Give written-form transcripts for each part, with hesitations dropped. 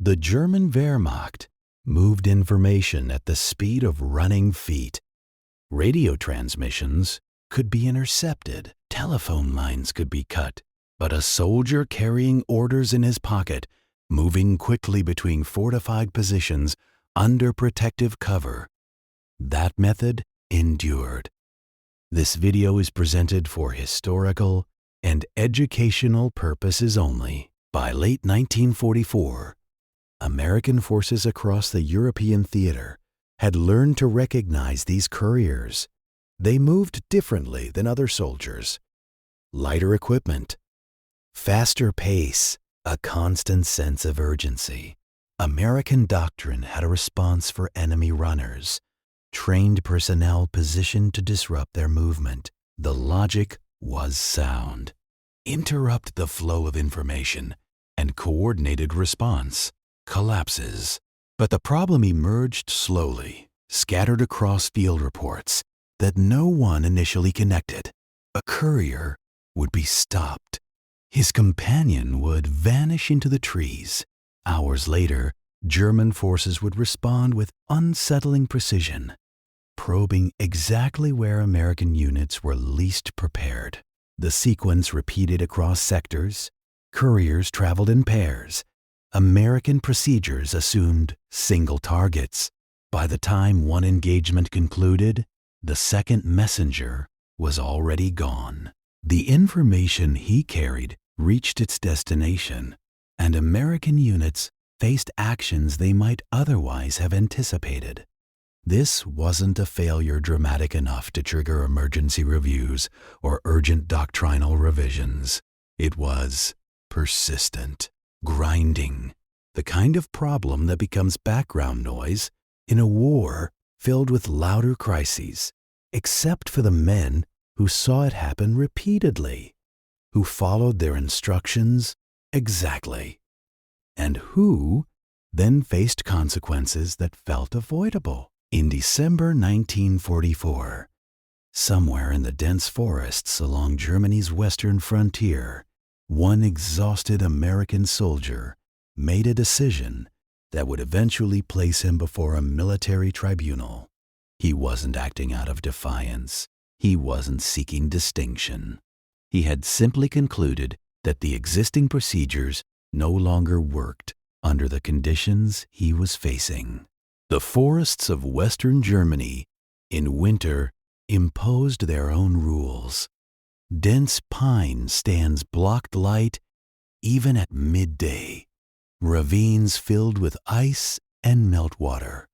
The German Wehrmacht moved information at the speed of running feet. Radio transmissions could be intercepted, telephone lines could be cut, but a soldier carrying orders in his pocket, moving quickly between fortified positions under protective cover, that method endured. This video is presented for historical and educational purposes only. By late 1944, American forces across the European theater had learned to recognize these couriers. They moved differently than other soldiers. Lighter equipment, faster pace, a constant sense of urgency. American Doctrine had a response for enemy runners, trained personnel positioned to disrupt their movement. The logic was sound. Interrupt the flow of information, and coordinated response collapses. But the problem emerged slowly, scattered across field reports that no one initially connected. A courier would be stopped. His companion would vanish into the trees. Hours later, German forces would respond with unsettling precision, probing exactly where American units were least prepared. The sequence repeated across sectors. Couriers traveled in pairs. American procedures assumed single targets. By the time one engagement concluded, the second messenger was already gone. The information he carried reached its destination, and American units faced actions they might otherwise have anticipated. This wasn't a failure dramatic enough to trigger emergency reviews or urgent doctrinal revisions. It was persistent, grinding, the kind of problem that becomes background noise in a war filled with louder crises, except for the men who saw it happen repeatedly, who followed their instructions exactly, and who then faced consequences that felt avoidable. In December 1944, somewhere in the dense forests along Germany's western frontier, one exhausted American soldier made a decision that would eventually place him before a military tribunal. He wasn't acting out of defiance. He wasn't seeking distinction. He had simply concluded that the existing procedures no longer worked under the conditions he was facing. The forests of Western Germany in winter imposed their own rules. Dense pine stands blocked light even at midday. Ravines filled with ice and meltwater.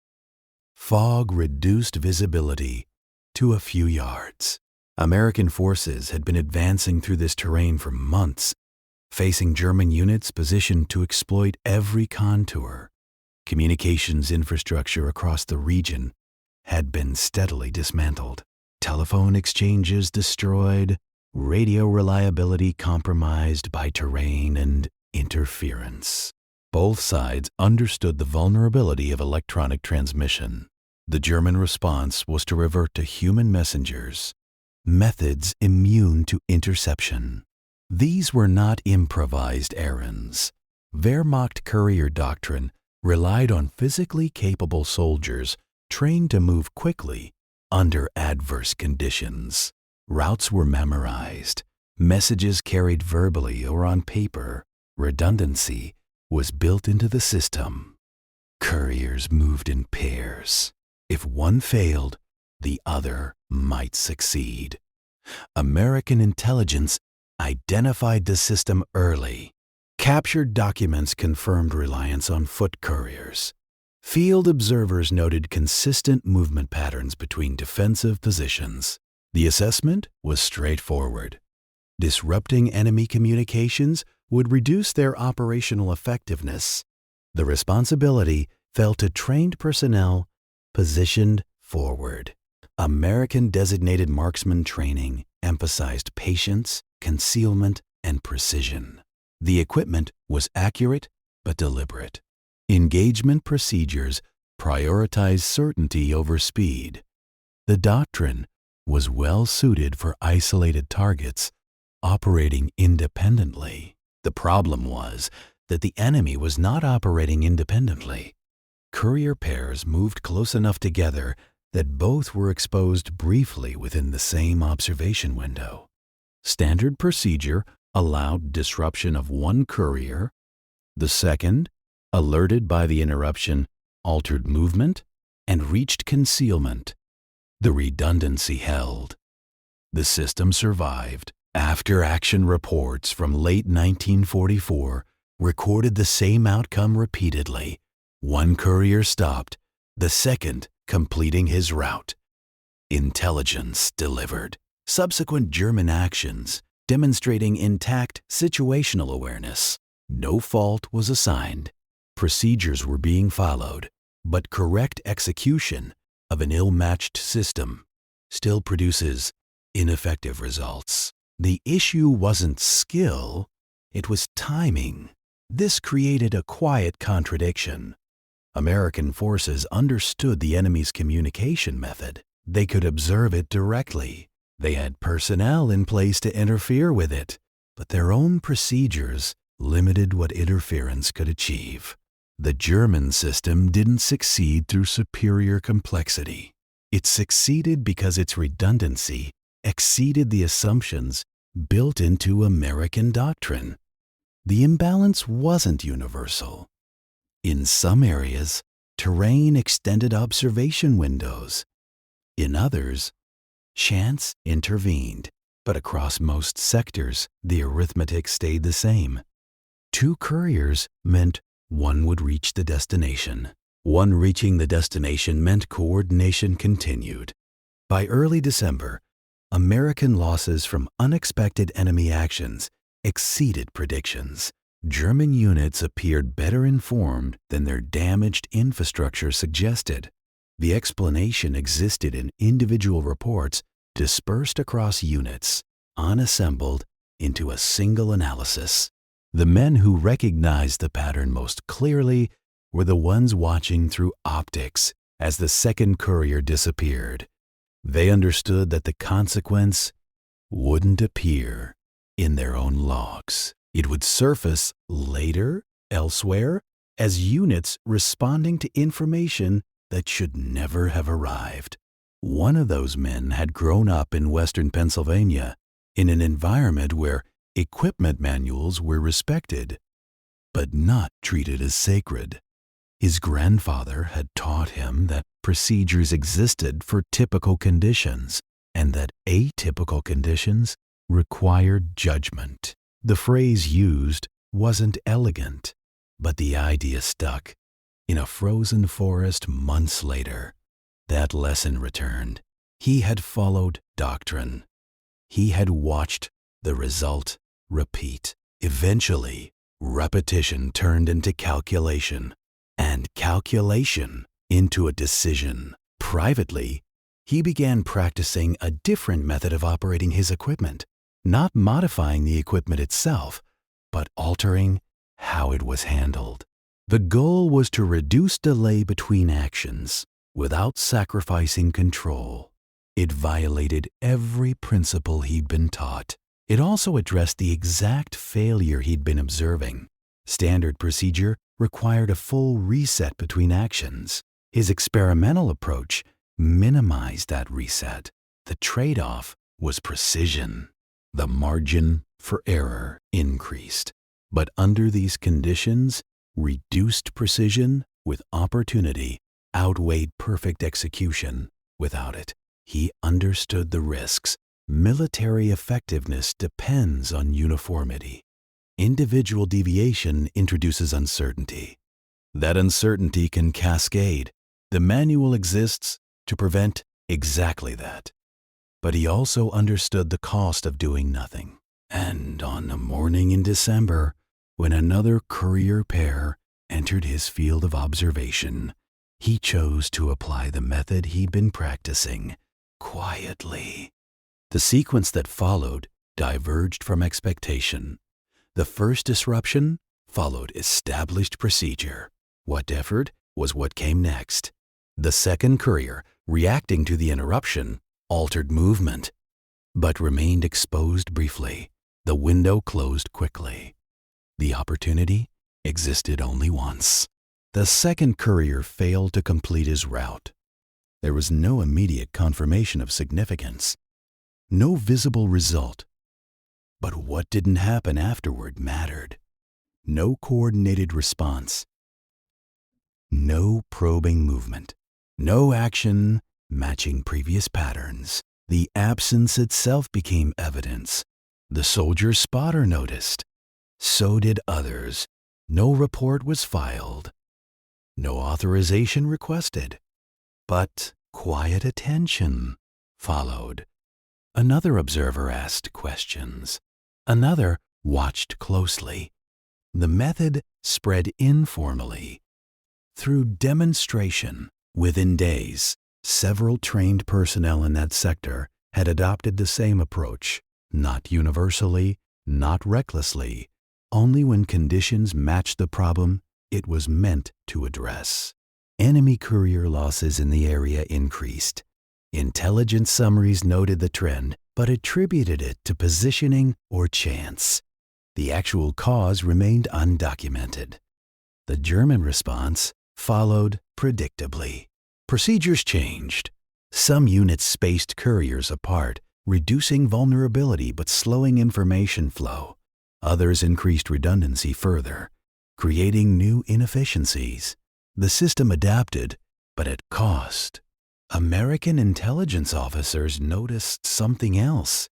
Fog reduced visibility to a few yards. American forces had been advancing through this terrain for months, facing German units positioned to exploit every contour. Communications infrastructure across the region had been steadily dismantled. Telephone exchanges destroyed, radio reliability compromised by terrain and interference. Both sides understood the vulnerability of electronic transmission. The German response was to revert to human messengers, methods immune to interception. These were not improvised errands. Wehrmacht courier doctrine relied on physically capable soldiers trained to move quickly under adverse conditions. Routes were memorized, messages carried verbally or on paper. Redundancy was built into the system. Couriers moved in pairs. If one failed, the other might succeed. American intelligence identified the system early. Captured documents confirmed reliance on foot couriers. Field observers noted consistent movement patterns between defensive positions. The assessment was straightforward. Disrupting enemy communications would reduce their operational effectiveness. The responsibility fell to trained personnel positioned forward. American designated marksman training emphasized patience, concealment, and precision. The equipment was accurate but deliberate. Engagement procedures prioritized certainty over speed. The doctrine was well suited for isolated targets operating independently. The problem was that the enemy was not operating independently. Courier pairs moved close enough together that both were exposed briefly within the same observation window. Standard procedure allowed disruption of one courier. The second, alerted by the interruption, altered movement and reached concealment. The redundancy held. The system survived. After-action reports from late 1944 recorded the same outcome repeatedly. One courier stopped, the second completing his route. Intelligence delivered. Subsequent German actions demonstrating intact situational awareness. No fault was assigned. Procedures were being followed, but correct execution of an ill-matched system still produces ineffective results. The issue wasn't skill, it was timing. This created a quiet contradiction. American forces understood the enemy's communication method. They could observe it directly. They had personnel in place to interfere with it, but their own procedures limited what interference could achieve. The German system didn't succeed through superior complexity. It succeeded because its redundancy exceeded the assumptions built into American doctrine. The imbalance wasn't universal. In some areas, terrain extended observation windows. In others, chance intervened, but across most sectors, the arithmetic stayed the same. 2 couriers meant one would reach the destination. One reaching the destination meant coordination continued. By early December, American losses from unexpected enemy actions exceeded predictions. German units appeared better informed than their damaged infrastructure suggested. The explanation existed in individual reports dispersed across units, unassembled into a single analysis. The men who recognized the pattern most clearly were the ones watching through optics as the second courier disappeared. They understood that the consequence wouldn't appear in their own logs. It would surface later, elsewhere, as units responding to information that should never have arrived. One of those men had grown up in western Pennsylvania in an environment where equipment manuals were respected, but not treated as sacred. His grandfather had taught him that procedures existed for typical conditions and that atypical conditions required judgment. The phrase used wasn't elegant, but the idea stuck. In a frozen forest months later, that lesson returned. He had followed doctrine. He had watched the result repeat. Eventually, repetition turned into calculation, and calculation into a decision. Privately, he began practicing a different method of operating his equipment, not modifying the equipment itself, but altering how it was handled. The goal was to reduce delay between actions without sacrificing control. It violated every principle he'd been taught. It also addressed the exact failure he'd been observing. Standard procedure required a full reset between actions. His experimental approach minimized that reset. The trade-off was precision. The margin for error increased. But under these conditions, reduced precision with opportunity outweighed perfect execution without it. He understood the risks. Military effectiveness depends on uniformity. Individual deviation introduces uncertainty. That uncertainty can cascade. The manual exists to prevent exactly that. But he also understood the cost of doing nothing. And on a morning in December, when another courier pair entered his field of observation, he chose to apply the method he'd been practicing quietly. The sequence that followed diverged from expectation. The first disruption followed established procedure. What differed was what came next. The second courier, reacting to the interruption, altered movement, but remained exposed briefly. The window closed quickly. The opportunity existed only once. The second courier failed to complete his route. There was no immediate confirmation of significance, no visible result. But what didn't happen afterward mattered. No coordinated response, no probing movement, no action matching previous patterns. The absence itself became evidence. The soldier's spotter noticed. So did others. No report was filed. No authorization requested. But quiet attention followed. Another observer asked questions. Another watched closely. The method spread informally. Through demonstration, within days, several trained personnel in that sector had adopted the same approach, not universally, not recklessly, only when conditions matched the problem it was meant to address. Enemy courier losses in the area increased. Intelligence summaries noted the trend, but attributed it to positioning or chance. The actual cause remained undocumented. The German response followed predictably. Procedures changed. Some units spaced couriers apart, reducing vulnerability but slowing information flow. Others increased redundancy further, creating new inefficiencies. The system adapted, but at cost. American intelligence officers noticed something else.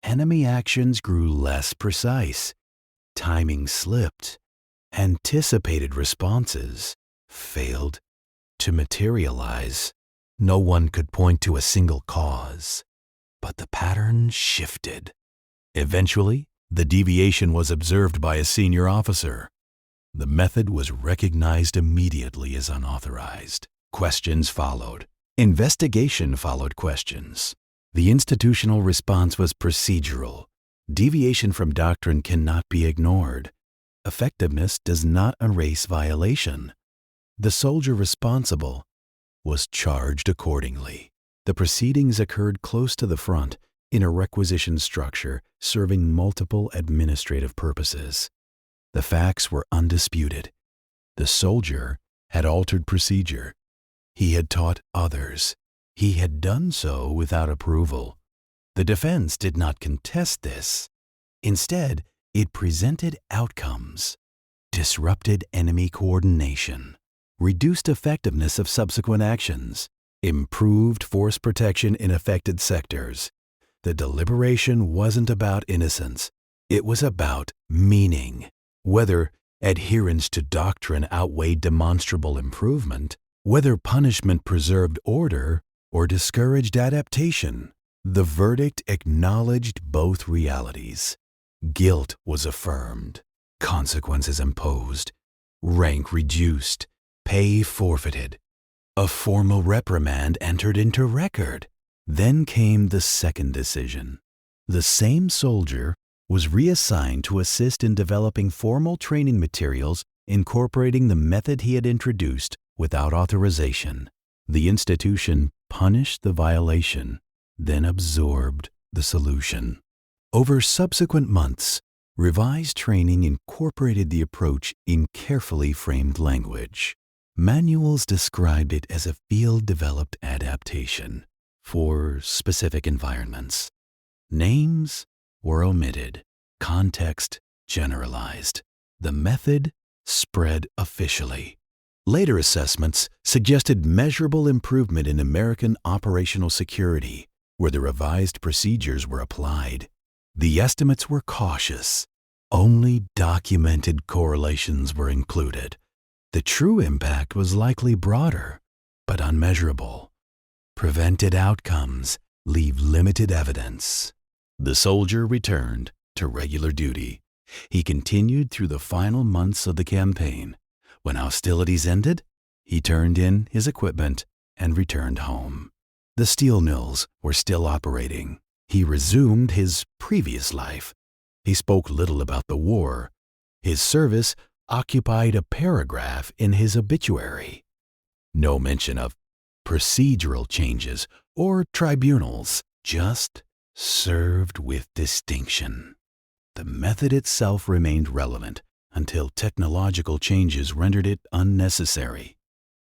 Enemy actions grew less precise. Timing slipped. Anticipated responses failed to materialize. No one could point to a single cause, but the pattern shifted. Eventually, the deviation was observed by a senior officer. The method was recognized immediately as unauthorized. Questions followed. Investigation followed questions. The institutional response was procedural. Deviation from doctrine cannot be ignored. Effectiveness does not erase violation. The soldier responsible was charged accordingly. The proceedings occurred close to the front in a requisition structure serving multiple administrative purposes. The facts were undisputed. The soldier had altered procedure. He had taught others. He had done so without approval. The defense did not contest this. Instead, it presented outcomes: disrupted enemy coordination, reduced effectiveness of subsequent actions, improved force protection in affected sectors. The deliberation wasn't about innocence. It was about meaning. Whether adherence to doctrine outweighed demonstrable improvement, whether punishment preserved order or discouraged adaptation, the verdict acknowledged both realities. Guilt was affirmed, consequences imposed, rank reduced, pay forfeited. A formal reprimand entered into record. Then came the second decision. The same soldier was reassigned to assist in developing formal training materials incorporating the method he had introduced without authorization. The institution punished the violation, then absorbed the solution. Over subsequent months, revised training incorporated the approach in carefully framed language. Manuals described it as a field-developed adaptation for specific environments. Names were omitted, context generalized. The method spread officially. Later assessments suggested measurable improvement in American operational security, where the revised procedures were applied. The estimates were cautious. Only documented correlations were included. The true impact was likely broader, but unmeasurable. Prevented outcomes leave limited evidence. The soldier returned to regular duty. He continued through the final months of the campaign. When hostilities ended, he turned in his equipment and returned home. The steel mills were still operating. He resumed his previous life. He spoke little about the war. His service occupied a paragraph in his obituary. No mention of procedural changes or tribunals, just served with distinction. The method itself remained relevant until technological changes rendered it unnecessary.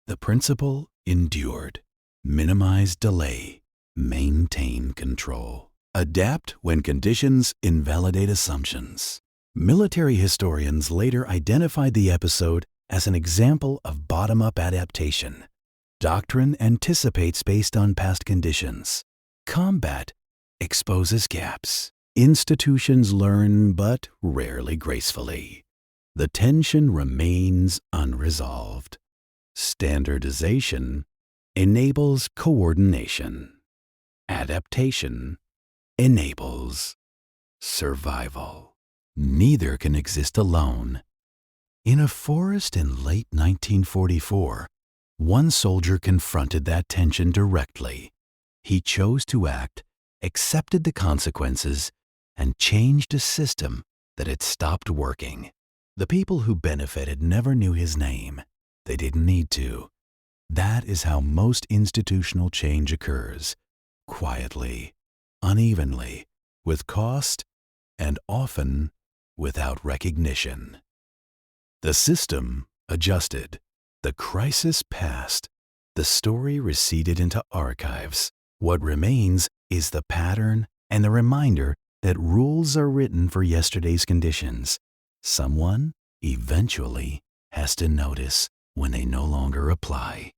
The principle endured. Minimize delay. Maintain control. Adapt when conditions invalidate assumptions. Military historians later identified the episode as an example of bottom-up adaptation. Doctrine anticipates based on past conditions. Combat exposes gaps. Institutions learn, but rarely gracefully. The tension remains unresolved. Standardization enables coordination. Adaptation enables survival. Neither can exist alone. In a forest in late 1944, one soldier confronted that tension directly. He chose to act, accepted the consequences, and changed a system that had stopped working. The people who benefited never knew his name. They didn't need to. That is how most institutional change occurs, quietly, unevenly, with cost, and often without recognition. The system adjusted. The crisis passed. The story receded into archives. What remains is the pattern and the reminder that rules are written for yesterday's conditions. Someone eventually has to notice when they no longer apply.